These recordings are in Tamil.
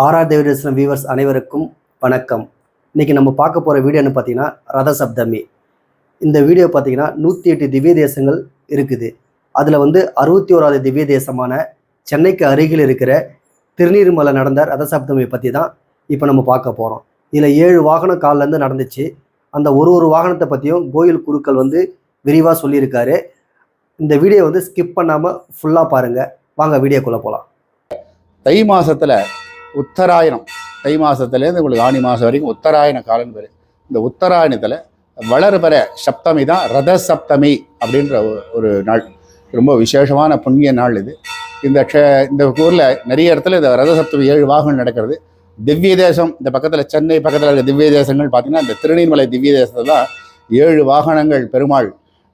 ஆர்ஆர் தேவதர்சனம் வியூவர்ஸ் அனைவருக்கும் வணக்கம். இன்றைக்கி நம்ம பார்க்க போகிற வீடியோன்னு பார்த்தீங்கன்னா ரத சப்தமி. இந்த வீடியோ பார்த்தீங்கன்னா 108 திவ்ய தேசங்கள் இருக்குது. அதில் 61வது திவ்ய தேசமான சென்னைக்கு அருகில் இருக்கிற திருநீர்மலை நடந்த ரத சப்தமி பற்றி தான் இப்போ நம்ம பார்க்க போகிறோம். இதில் 7 வாகனம் காலிலேருந்து நடந்துச்சு. அந்த ஒரு வாகனத்தை பற்றியும் கோயில் குருக்கள் விரிவாக சொல்லியிருக்காரு. இந்த வீடியோ ஸ்கிப் பண்ணாமல் ஃபுல்லாக பாருங்கள். வாங்க வீடியோக்குள்ளே போகலாம். தை மாதத்தில் உத்தராயணம், தை மாதத்துலேருந்து உங்களுக்கு ஆணி மாதம் வரைக்கும் உத்தராயண காலம் பேர். இந்த உத்தராயணத்தில் வளர்பெற சப்தமி தான் ரத சப்தமி அப்படின்ற ஒரு நாள். ரொம்ப விசேஷமான புண்ணிய நாள் இது. இந்த ஊரில் நிறைய இடத்துல இந்த ரத சப்தமி 7 வாகனம் நடக்கிறது. திவ்ய தேசம் இந்த பக்கத்தில் சென்னை பக்கத்தில் இருக்க திவ்ய தேசங்கள் பார்த்திங்கன்னா இந்த திருநீர்மலை திவ்ய தேசத்தில் தான் 7 வாகனங்கள் பெருமாள்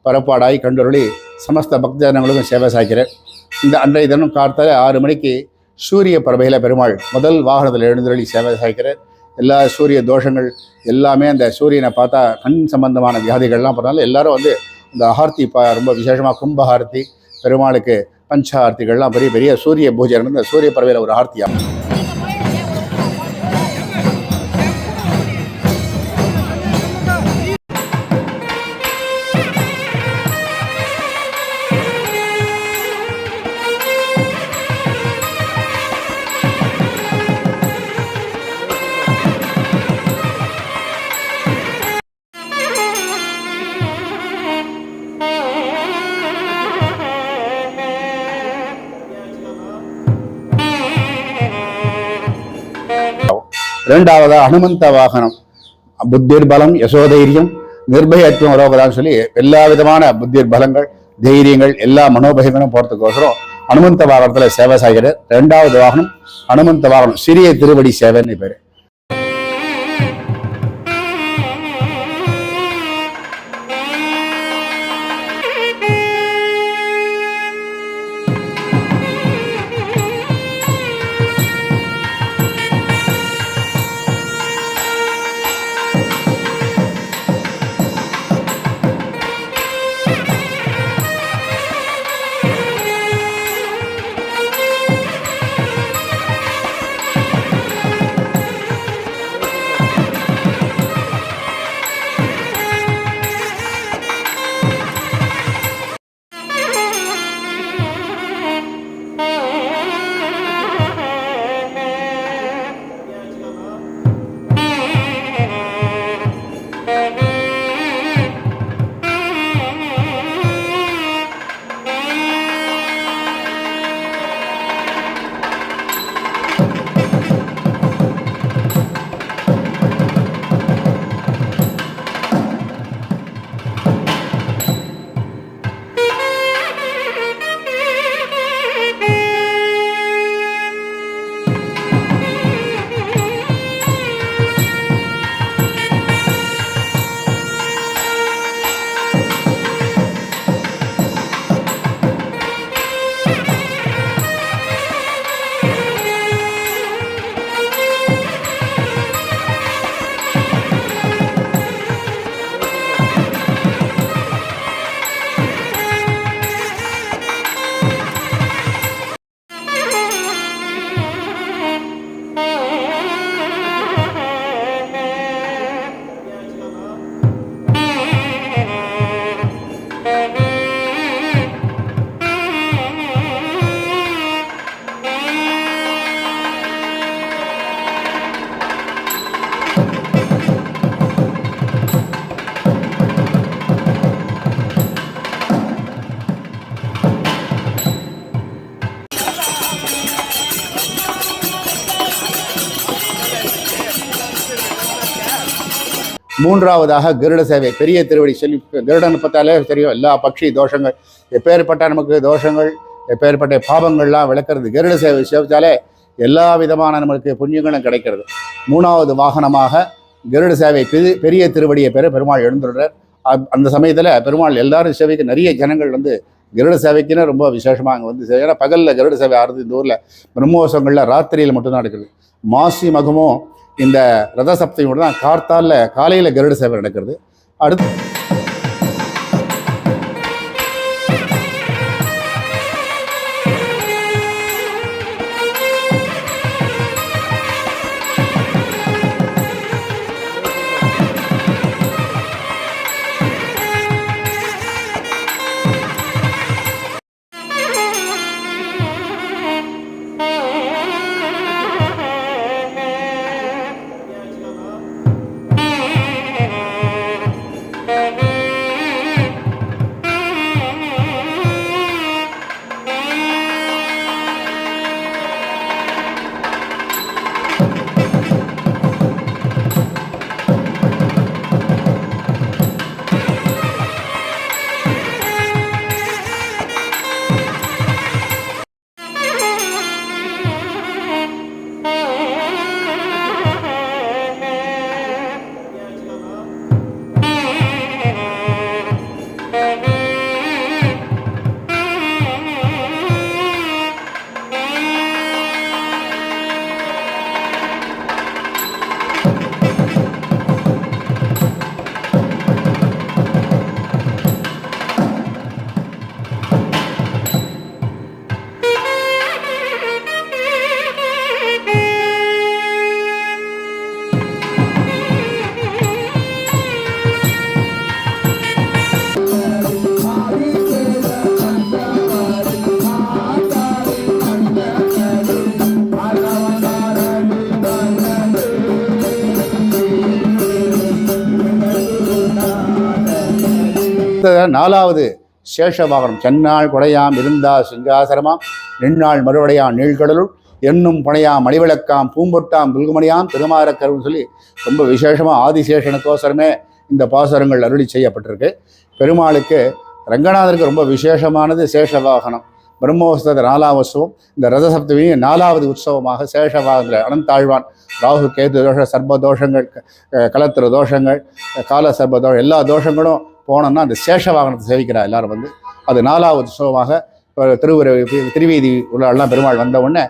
பரப்பாடாய் கண்டொருளி சமஸ்த பக்தஜனங்களுக்கும் சேவை சாய்க்கிறார். இந்த அன்றைய தினம் கார்த்தால 6 மணிக்கு சூரிய பரபையில் பெருமாள் முதல் வாகனத்தில் எழுந்தருளி சேவை சாய்க்கிறார். எல்லா சூரிய தோஷங்கள் எல்லாமே அந்த சூரியனை பார்த்தா கண் சம்பந்தமான வியாதிகள்லாம் போனாலும் எல்லாரும் இந்த ஆர்த்தி ரொம்ப விசேஷமாக கும்பஹாரத்தி, பெருமாளுக்கு பஞ்ச ஆர்த்திகள்லாம் பெரிய பெரிய சூரிய பூஜை இந்த சூரிய பரவையில் ஒரு ஆர்த்தியாகும். இரண்டாவது அனுமந்த வாகனம். புத்திர் பலம், யசோதைரியம், நிர்பயத்துவம் ரோகதான்னு சொல்லி எல்லா விதமான புத்திர் பலங்கள், தைரியங்கள், எல்லா மனோபயங்களும் போறதுக்கோசரம் அனுமந்த வாகனத்துல சேவை சாய்கிறார். 2வது வாகனம் அனுமந்த வாகனம், சிறிய திருவடி சேவைன்னு பேரு. மூன்றாவதாக கருட சேவை, பெரிய திருவடி சொல்லி கருடன் பார்த்தாலே தெரியும் எல்லா பட்சி தோஷங்கள், எப்பேற்பட்ட நமக்கு தோஷங்கள், எப்பேற்பட்ட பாவங்கள்லாம் விளக்கிறது. கருட சேவை சேவித்தாலே எல்லா விதமான நம்மளுக்கு புண்ணியங்களும் கிடைக்கிறது. 3வது வாகனமாக கருட சேவை பெரிய திருவடியை பெருமாள் எழுந்துடுறார். அந்த சமயத்தில் பெருமாள் எல்லாரும் சேவைக்கு நிறைய ஜனங்கள் கருட சேவைக்குன்னு ரொம்ப விசேஷமாக அங்கே ஏன்னா பகலில் கருட சேவை ஆறுது இந்த ஊரில் பிரம்மோத்சவங்களில் ராத்திரியில் மட்டும்தான் நடக்குது. மாசி மகமும் இந்த ரத சப்தமியோட தான் காலையில் கருட சேவை நடக்கிறது. அடுத்து 4வது சேஷ வாகனம். சென்னாள் கொடையாம் இருந்தா சிங்காசரமாம் நின்னாள் மறுவடையாம் நீழ்கடலுள் என்னும் பணையாம் மணிவிளக்காம் பூம்பொட்டாம் புல்குமணியாம் திருமாரக்கருன்னு சொல்லி ரொம்ப விசேஷமாக ஆதிசேஷனுக்கோசரமே இந்த பாசுரங்கள் அருளி செய்யப்பட்டிருக்கு. பெருமாளுக்கு ரங்கநாதருக்கு ரொம்ப விசேஷமானது சேஷ வாகனம். பிரம்மோத்சவ 4வது உற்சவம். இந்த ரதசப்தமி 4வது உற்சவமாக சேஷ வாகனத்தில் அனந்தாழ்வான் ராகு கேது தோஷ சர்ப தோஷங்கள், கலத்திர தோஷங்கள், கால சர்ப தோஷம் எல்லா தோஷங்களும் போனோம்னா அந்த சேஷ வாகனத்தை சேவிக்கிறார் எல்லாரும் வந்து. அது 4வது உற்சவமாக திருவீதி உள்ளெல்லாம் பெருமாள் வந்த உடனே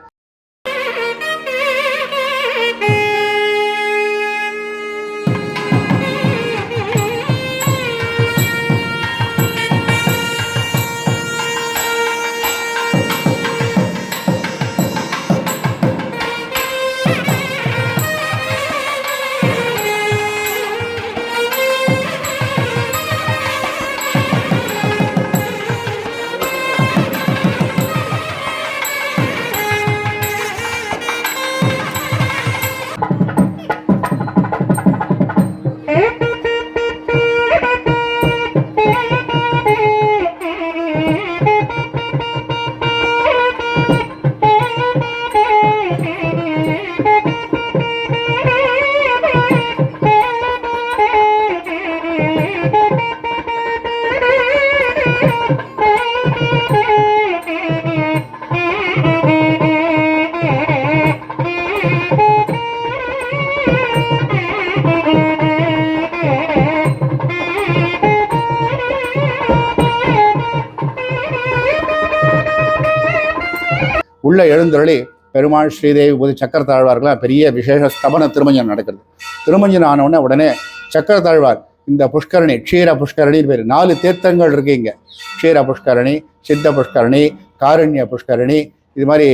உள்ள எழுந்தருளி பெருமாள் ஸ்ரீதேவி போது சக்கரத்தாழ்வார்களாம் பெரிய விசேஷ ஸ்தபன திருமஞ்சனம் நடக்கிறது. திருமஞ்சனம் ஆனவுடனே உடனே சக்கரத்தாழ்வார் இந்த புஷ்கரணி க்ஷீர புஷ்கரணின்னு பேர் 4 தீர்த்தங்கள் இருக்கு இங்கே. க்ஷீர புஷ்கரணி, சித்த புஷ்கரணி, காருண்ய புஷ்கரணி, இது மாதிரி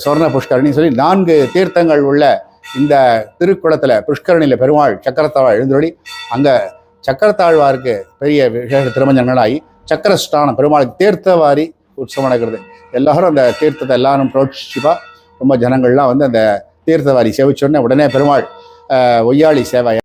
சொர்ண புஷ்கரணின்னு சொல்லி 4 தீர்த்தங்கள் உள்ள இந்த திருக்குளத்தில் புஷ்கரணியில் பெருமாள் சக்கரத்தாழ்வார் எழுந்தருளி அங்கே சக்கரத்தாழ்வாருக்கு பெரிய விசேஷ திருமஞ்சனங்களாகி சக்கரஸ்தானம் பெருமாளுக்கு தீர்த்தவாரி உற்சவம் நடக்கிறது. எல்லாரும் அந்த தீர்த்தத்தை எல்லாரும் புரோட்சிப்பாக ரொம்ப ஜனங்கள்லாம் வந்து அந்த தீர்த்தவாரி சேவிச்சோடனே உடனே பெருமாள் ஒய்யாளி சேவை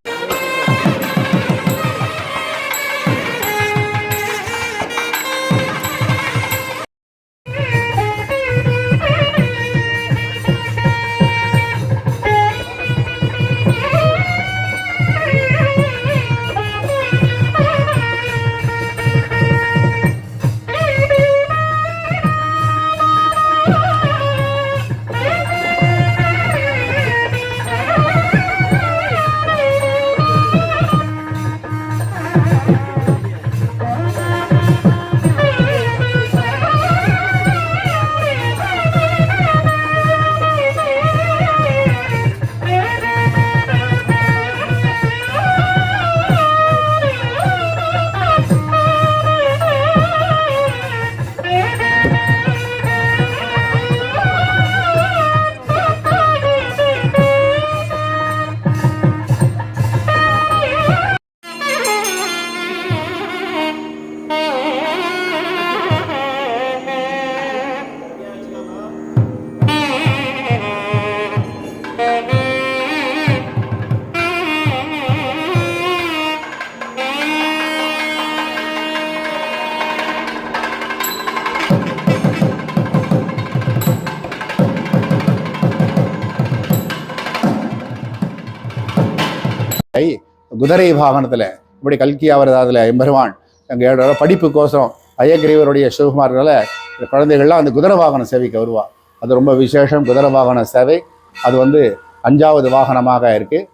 குதிரை வாகனத்தில் இப்படி கல்கி அவரதாதில் எம்பெருமான் அங்கே படிப்புக்கோசரம் அயக்கிரீவருடைய சிவகுமார்களை குழந்தைகள்லாம் அந்த குதிரை வாகனம் சேவைக்கு வருவாள். அது ரொம்ப விசேஷம். குதிரை வாகன சேவை அது வந்து 5வது வாகனமாக இருக்குது.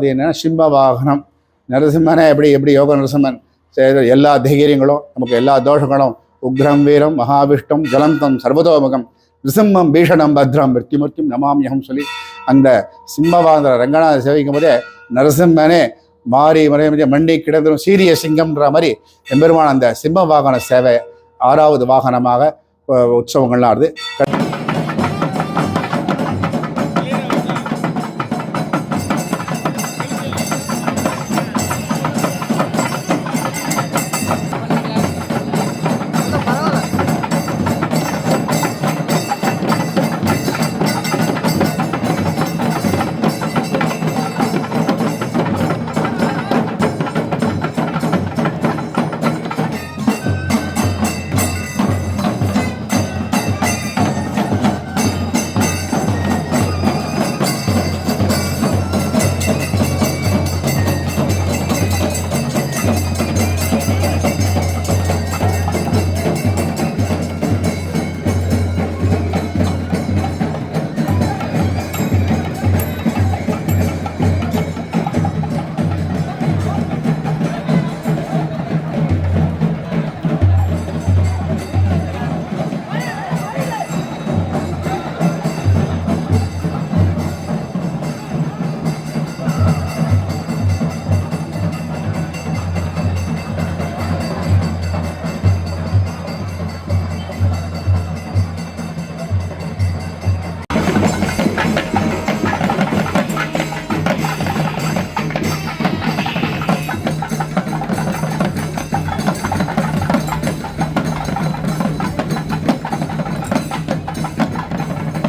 அது என்னன்னா சிம்ம வாகனம். நரசிம்மனை எப்படி யோக நரசிம்மன் செய்த எல்லா தைரியங்களும் நமக்கு எல்லா தோஷங்களும் உக்ரம் வீரம் மகாவிஷ்டம் ஜலந்தம் சர்வதோமுகம் நிருசிம்மம் பீஷணம் பத்ரம் மிருத்யுமூர்த்தியும் நமாமியகம் சொல்லி அந்த சிம்மவாகன ரங்கநாத சேவிக்கும் போதே நரசிம்மனே மாறி மண்ணி கிடந்தும் சீரிய சிங்கம்ன்ற மாதிரி எம்பெருமான் அந்த சிம்ம வாகன சேவை 6வது வாகனமாக உற்சவங்கள்லாம் ஆடுது.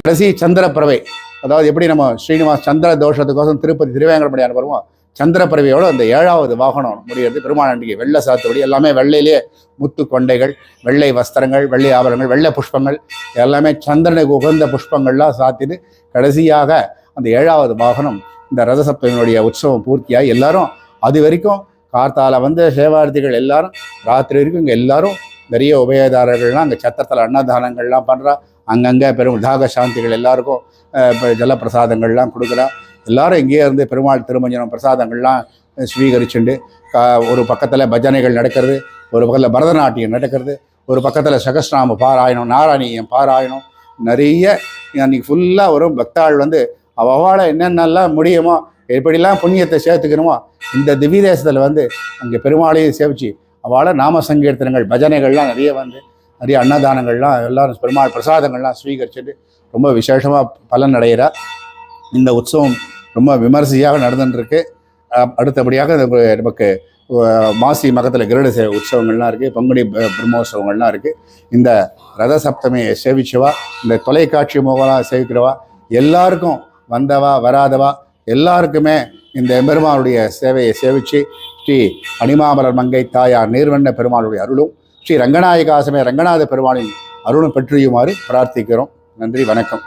கடைசி சந்திரப்பிரவை, அதாவது எப்படி நம்ம ஸ்ரீனிவாஸ் சந்திர தோஷத்துக்கோசம் திருப்பதி திருவேங்கடமுடியான் வருவோம், சந்திரப்பிரவையோடு அந்த 7வது வாகனம் முடிகிறது. பெருமாள் வெள்ளை சாத்துபடி எல்லாமே வெள்ளையிலே முத்து கொண்டைகள், வெள்ளை வஸ்திரங்கள், வெள்ளை ஆபரணங்கள், வெள்ளை புஷ்பங்கள் எல்லாமே சந்திரனுக்கு உகந்த புஷ்பங்கள்லாம் சாத்திட்டு கடைசியாக அந்த 7வது வாகனம் இந்த ரதசப்தமியினுடைய உற்சவம் பூர்த்தியாகி எல்லாரும் அது வரைக்கும் கார்த்தால வந்து சேவார்த்திகள் எல்லாரும் ராத்திரி வரைக்கும் இங்கே எல்லாரும் நிறைய உபயதாரர்கள்லாம் அங்கே சத்திரத்தில் அன்னதானங்கள்லாம் பண்ணுறா. அங்கங்கே பெரும் தாக சாந்திகள் எல்லாருக்கும் ஜலப்பிரசாதங்கள்லாம் கொடுக்குறா. எல்லாரும் இங்கேயே இருந்து பெருமாள் திருமஞ்சனம் பிரசாதங்கள்லாம் ஸ்வீகரிச்சுண்டு ஒரு பக்கத்தில் பஜனைகள் நடக்கிறது, ஒரு பக்கத்தில் பரதநாட்டியம் நடக்கிறது, ஒரு பக்கத்தில் சகஸ்நாம பாராயணம், நாராயணியம் பாராயணம், நிறைய அன்றைக்கி ஃபுல்லாக வரும். பக்தாள் வந்து அவளை என்னென்னலாம் முடியுமோ எப்படிலாம் புண்ணியத்தை சேர்த்துக்கணுமோ இந்த திவ்ய தேசத்தில் வந்து அங்கே பெருமாளையும் சேவிச்சு அவளை நாம சங்கீர்த்தனங்கள் பஜனைகள்லாம் நிறைய வந்து நிறைய அன்னதானங்கள்லாம் எல்லோரும் பெருமாள் பிரசாதங்கள்லாம் ஸ்வீகரிச்சுட்டு ரொம்ப விசேஷமாக பலன் அடைகிறா. இந்த உற்சவம் ரொம்ப விமர்சையாக நடந்துட்டுருக்கு. அடுத்தபடியாக நமக்கு மாசி மகத்தில் கிருட உற்சவங்கள்லாம் இருக்குது, பங்குனி பிரம்மோற்சவங்கள்லாம் இருக்குது. இந்த ரத சப்தமியை சேவிச்சவா, இந்த தொலைக்காட்சி மூலமாக சேவிக்கிறவா எல்லாருக்கும் வந்தவா வராதவா எல்லாருக்குமே இந்த பெருமாளுடைய சேவையை சேவித்து ஸ்ரீ அணிமாமலர் மங்கை தாயார் நீர்வண்ண பெருமாளுடைய அருளும் ஸ்ரீ ரங்கநாயகாசமே ரங்கநாத பெருமாளின் அருளும் பெற்றியுமாறு பிரார்த்திக்கிறோம். நன்றி, வணக்கம்.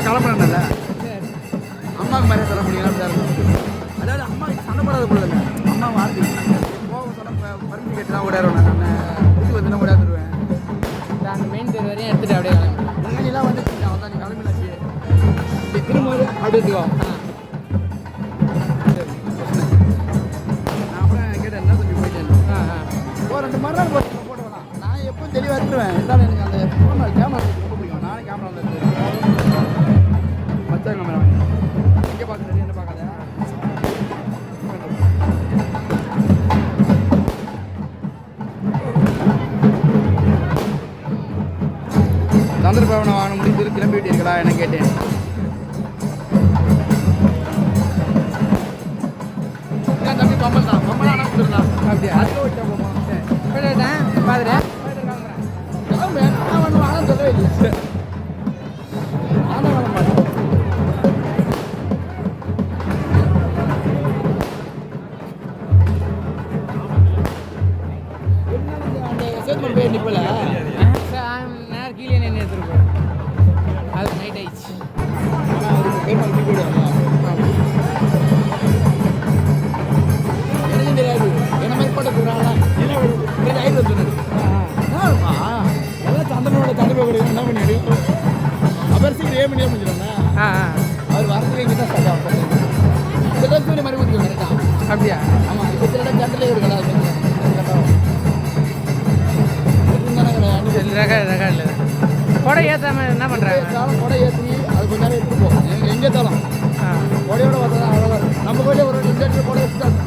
கிளம்புறேன்ல அம்மாவுக்கு மாதிரி சொல்ல முடியும். அதாவது அம்மாவுக்கு சண்டை போடாத பொழுது அம்மா வார்த்தை போக சொல்ல பர்மிஷன் கேட்டுலாம் ஓடாருவேன். நான் வீட்டுக்கு வந்து ஓடாதுருவேன். அந்த மெயின் தெரு வரையும் எடுத்துகிட்டு அப்படியே முன்னாடிலாம் வந்து அவன் தான் நீ கிளம்பினாச்சு திரும்ப அப்படியே நான் அப்புறம் கேட்டேன் என்ன சொல்லி போயிட்டேன். ஒரு 2 மணி நேரம் போட்டு வேணாம். நான் எப்பவும் தெளிவாக எடுத்துருவேன். இருந்தாலும் எனக்கு அந்த ஃபோன் கேமரா ரொம்ப பிடிக்கும். நானே கேமரா வந்து மச்சா கேமரா எங்கே பார்க்குறது என்ன பார்க்காத சந்திரபவனை வாங்க முடிஞ்சு கிளம்பிட்டீர்களா என கேட்டேன். தம்பி பம்பல் தான் பம்பல் ஆனால் கொடுத்துருந்தான் அப்படியே அதுக்கு வச்சா பார்த்துட்டேன் ஒன்று வாங்க சொல்லவே இல்லை. ஆனால் வர மாட்டேன் சேத்மன் போய் நிற்பல நேரம் கீழே நின்று எடுத்துருப்பேன். அது நைட் ஆயிடுச்சு. எனக்கு தெரியாது என்ன மாதிரி அப்படியா? ஆமாம், இப்போ சில இடம் ஜென்ரலே இருக்கலாம். ரெக்கார்ட் இல்லை. கொடை ஏற்றாம என்ன பண்ணுறாங்க? கொடை ஏற்றி அது கொஞ்ச நேரம் எடுத்துட்டு போகும். எங்கே ஏற்றாலும் கொடையோட பார்த்தா அழகாக இருக்கும். நம்ம கோயிலே ஒரு 2 கொடை வச்சுட்டாங்க.